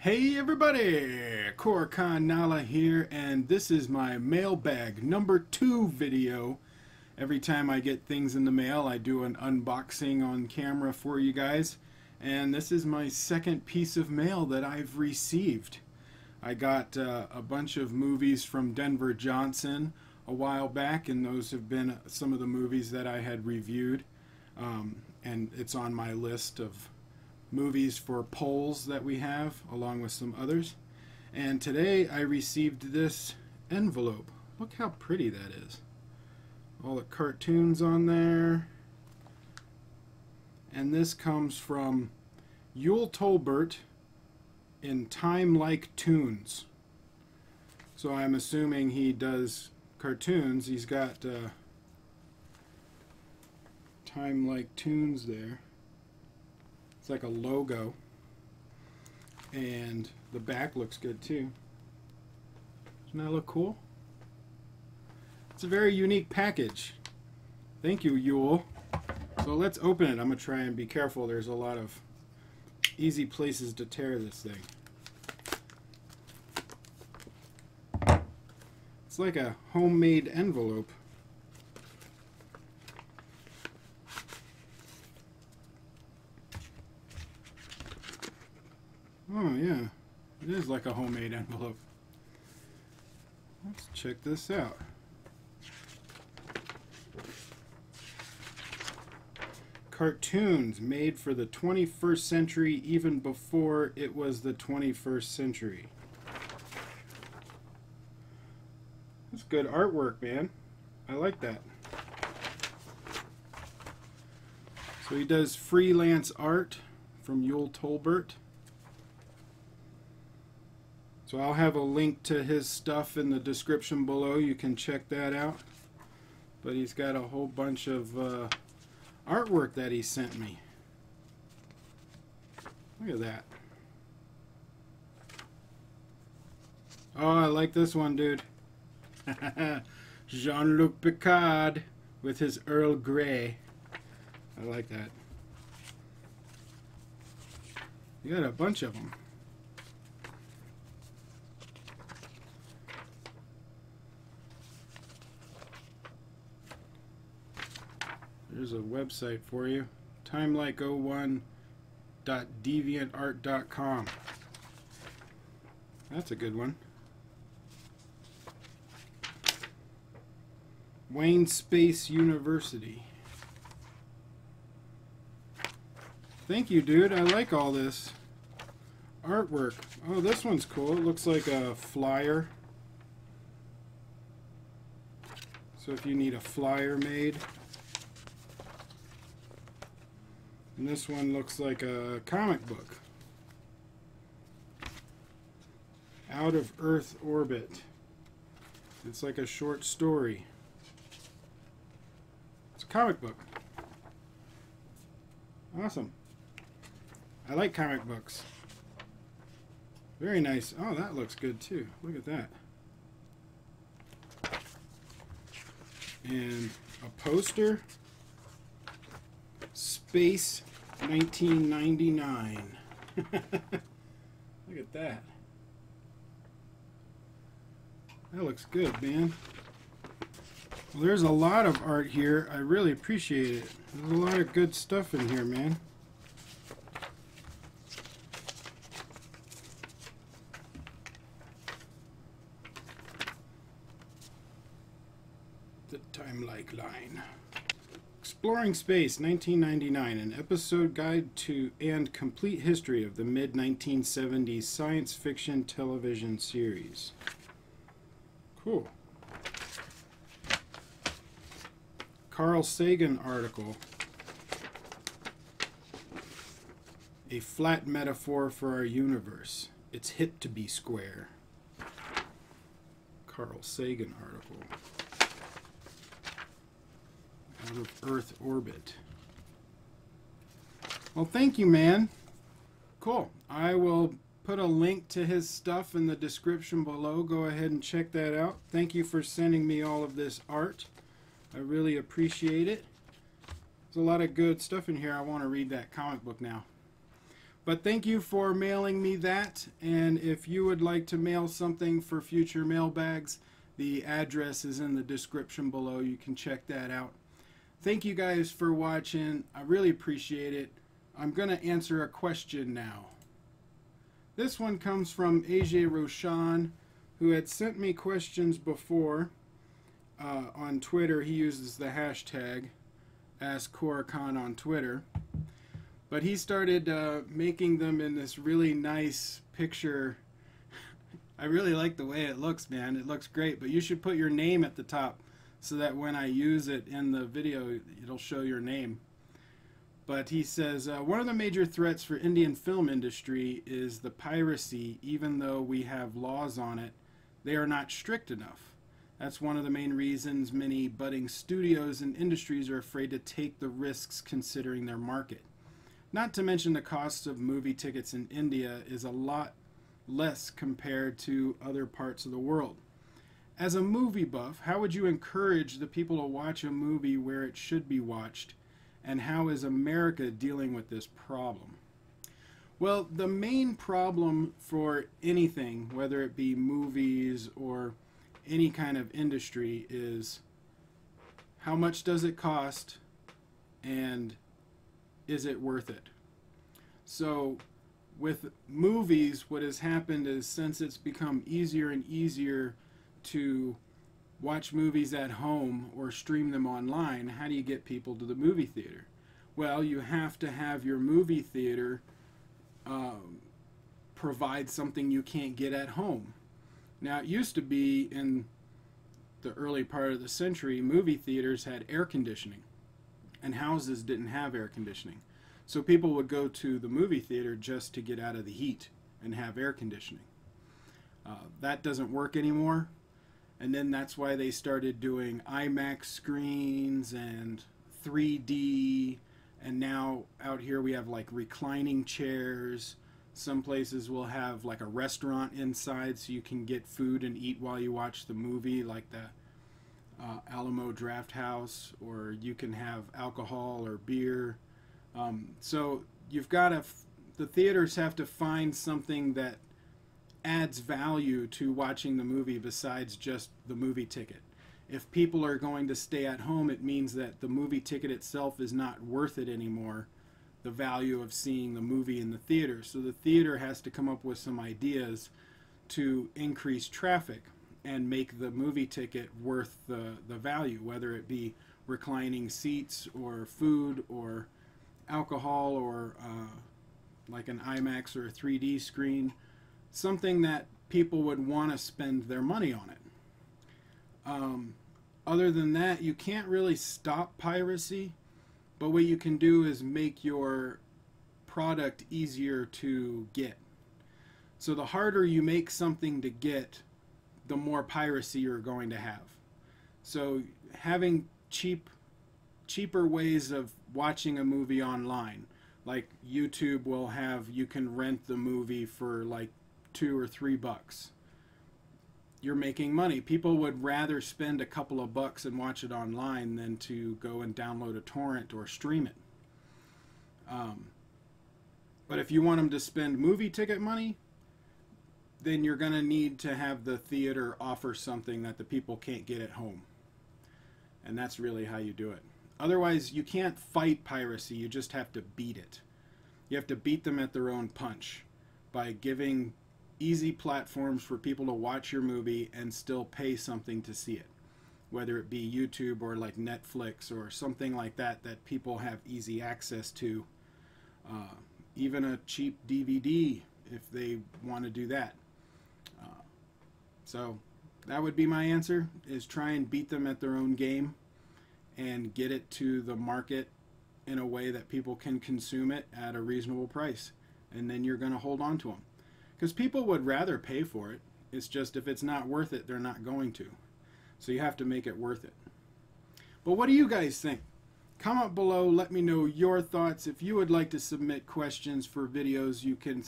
Hey everybody, Koricon Nala here, and this is my mailbag number 2 video. Every time I get things in the mail, I do an unboxing on camera for you guys, and this is my second piece of mail that I've received. I got a bunch of movies from Denver Johnson a while back, and those have been some of the movies that I had reviewed, and it's on my list of movies for polls that we have, along with some others. And today I received this envelope. Look how pretty that is. All the cartoons on there. And this comes from Tolbert in Time Like Tunes. So I'm assuming he does cartoons. He's got Time Like Tunes there. It's like a logo, and the back looks good too. Doesn't that look cool? It's a very unique package. Thank you, Yule. So let's open it. I'm gonna try and be careful. There's a lot of easy places to tear this thing. It's like a homemade envelope. Oh yeah, it is like a homemade envelope. Let's check this out. Cartoons made for the 21st century, even before it was the 21st century. That's good artwork, man. I like that. So he does freelance art from Tolbert. So I'll have a link to his stuff in the description below. You can check that out. But he's got a whole bunch of artwork that he sent me. Look at that. Oh, I like this one, dude. Jean-Luc Picard with his Earl Grey. I like that. You got a bunch of them. There's a website for you, timelike01.deviantart.com. That's a good one. Wayne Space University. Thank you, dude. I like all this artwork. Oh, this one's cool. It looks like a flyer. So if you need a flyer made. And this one looks like a comic book. Out of Earth Orbit. It's like a short story. It's a comic book. Awesome. I like comic books. Very nice. Oh, that looks good too. Look at that. And a poster. Space 1999. Look at that. That looks good, man. Well, there's a lot of art here. I really appreciate it. There's a lot of good stuff in here, man. The time-like line. Exploring Space, 1999, an episode guide to and complete history of the mid-1970s science fiction television series. Cool. Carl Sagan article. A flat metaphor for our universe. It's hip to be square. Carl Sagan article. Out of Earth Orbit. Well, thank you, man. Cool. I will put a link to his stuff in the description below. Go ahead and check that out. Thank you for sending me all of this art. I really appreciate it. There's a lot of good stuff in here. I want to read that comic book now. But thank you for mailing me that, and if you would like to mail something for future mailbags, the address is in the description below. You can check that out. Thank you guys for watching. I really appreciate it. I'm going to answer a question now. This one comes from AJ Roshan, who had sent me questions before on Twitter. He uses the hashtag #AskKoricon on Twitter. But he started making them in this really nice picture. I really like the way it looks, man. It looks great. But you should put your name at the top so that when I use it in the video, it'll show your name. But he says, one of the major threats for Indian film industry is the piracy. Even though we have laws on it, they are not strict enough. That's one of the main reasons many budding studios and industries are afraid to take the risks considering their market. Not to mention the cost of movie tickets in India is a lot less compared to other parts of the world. As a movie buff, how would you encourage the people to watch a movie where it should be watched? And how is America dealing with this problem? Well, the main problem for anything, whether it be movies or any kind of industry, is how much does it cost and is it worth it? So with movies, what has happened is since it's become easier and easier to watch movies at home or stream them online, how do you get people to the movie theater? Well, you have to have your movie theater provide something you can't get at home. Now, it used to be in the early part of the century, movie theaters had air conditioning, and houses didn't have air conditioning. So people would go to the movie theater just to get out of the heat and have air conditioning. That doesn't work anymore. And then that's why they started doing IMAX screens and 3D. And now out here we have like reclining chairs. Some places will have like a restaurant inside so you can get food and eat while you watch the movie, like the Alamo Draft House, or you can have alcohol or beer. So you've got to, the theaters have to find something that adds value to watching the movie besides just the movie ticket. If people are going to stay at home, it means that the movie ticket itself is not worth it anymore, the value of seeing the movie in the theater. So the theater has to come up with some ideas to increase traffic and make the movie ticket worth the value, whether it be reclining seats or food or alcohol or like an IMAX or a 3D screen, something that people would want to spend their money on it. Other than that, you can't really stop piracy, but what you can do is make your product easier to get. So the harder you make something to get, the more piracy you're going to have. So having cheaper ways of watching a movie online, like YouTube will have, you can rent the movie for like $2 or $3. You're making money. People would rather spend a couple of bucks and watch it online than to go and download a torrent or stream it. But if you want them to spend movie ticket money, then you're going to need to have the theater offer something that the people can't get at home. And that's really how you do it. Otherwise, you can't fight piracy. You just have to beat it. You have to beat them at their own punch by giving easy platforms for people to watch your movie and still pay something to see it, whether it be YouTube or like Netflix or something like that that people have easy access to. Even a cheap DVD if they want to do that. So that would be my answer, is try and beat them at their own game and get it to the market in a way that people can consume it at a reasonable price. And then you're going to hold on to them. Because people would rather pay for it. It's just if it's not worth it, they're not going to. So you have to make it worth it. But what do you guys think? Comment below, let me know your thoughts. If you would like to submit questions for videos, you can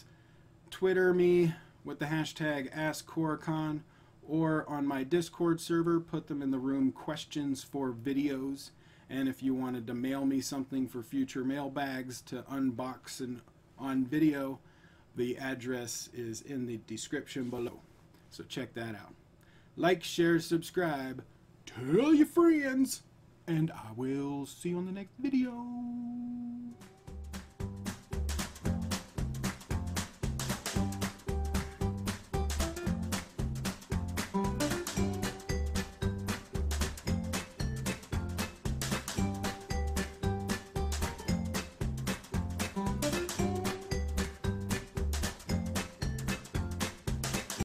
Twitter me with the hashtag #AskKoricon, or on my Discord server, put them in the room questions for videos. And if you wanted to mail me something for future mailbags to unbox and on video. The address is in the description below, so check that out. Like, share, subscribe, tell your friends, and I will see you on the next video.